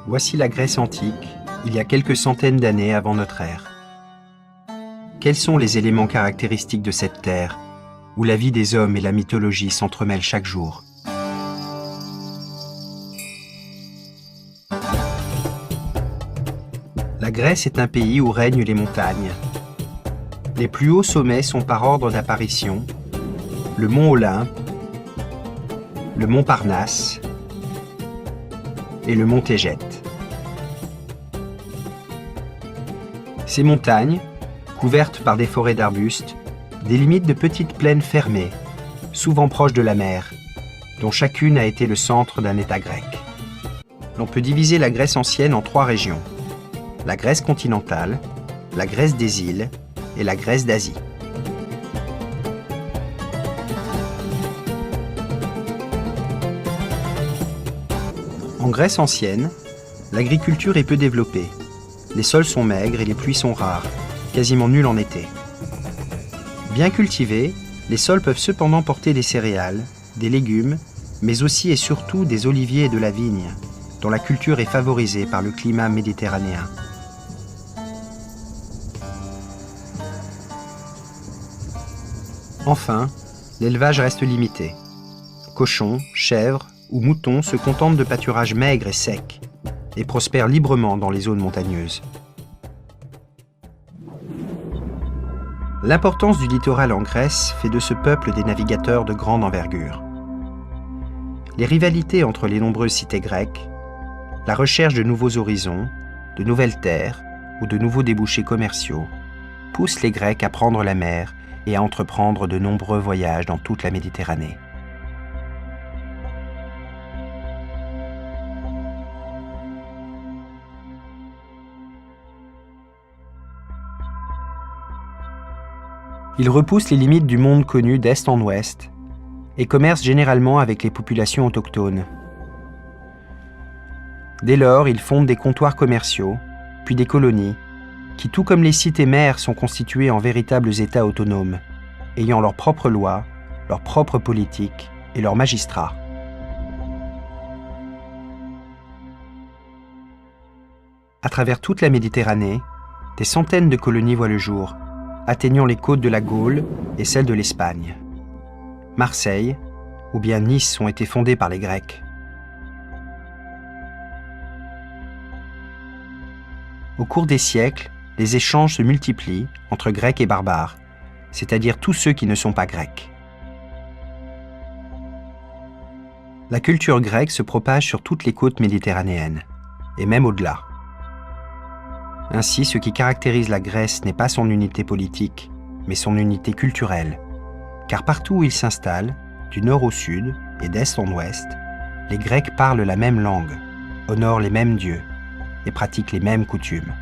Voici la Grèce antique, il y a quelques centaines d'années avant notre ère. Quels sont les éléments caractéristiques de cette terre, où la vie des hommes et la mythologie s'entremêlent chaque jour? La Grèce est un pays où règnent les montagnes. Les plus hauts sommets sont par ordre d'apparition le mont Olympe, le mont Parnasse et le mont Tégète. Ces montagnes, couvertes par des forêts d'arbustes, délimitent de petites plaines fermées, souvent proches de la mer, dont chacune a été le centre d'un État grec. L'on peut diviser la Grèce ancienne en 3 régions: la Grèce continentale, la Grèce des îles et la Grèce d'Asie. En Grèce ancienne, l'agriculture est peu développée. Les sols sont maigres et les pluies sont rares, quasiment nulles en été. Bien cultivés, les sols peuvent cependant porter des céréales, des légumes, mais aussi et surtout des oliviers et de la vigne, dont la culture est favorisée par le climat méditerranéen. Enfin, l'élevage reste limité. Cochons, chèvres ou moutons se contentent de pâturages maigres et secs et prospèrent librement dans les zones montagneuses. L'importance du littoral en Grèce fait de ce peuple des navigateurs de grande envergure. Les rivalités entre les nombreuses cités grecques, la recherche de nouveaux horizons, de nouvelles terres ou de nouveaux débouchés commerciaux poussent les Grecs à prendre la mer et à entreprendre de nombreux voyages dans toute la Méditerranée. Ils repoussent les limites du monde connu d'est en ouest et commercent généralement avec les populations autochtones. Dès lors, ils fondent des comptoirs commerciaux, puis des colonies, qui, tout comme les cités-mères, sont constituées en véritables États autonomes, ayant leurs propres lois, leurs propres politiques et leurs magistrats. À travers toute la Méditerranée, des centaines de colonies voient le jour, atteignant les côtes de la Gaule et celles de l'Espagne. Marseille ou bien Nice ont été fondées par les Grecs. Au cours des siècles, les échanges se multiplient entre Grecs et barbares, c'est-à-dire tous ceux qui ne sont pas grecs. La culture grecque se propage sur toutes les côtes méditerranéennes, et même au-delà. Ainsi, ce qui caractérise la Grèce n'est pas son unité politique, mais son unité culturelle. Car partout où ils s'installent, du nord au sud et d'est en ouest, les Grecs parlent la même langue, honorent les mêmes dieux et pratiquent les mêmes coutumes.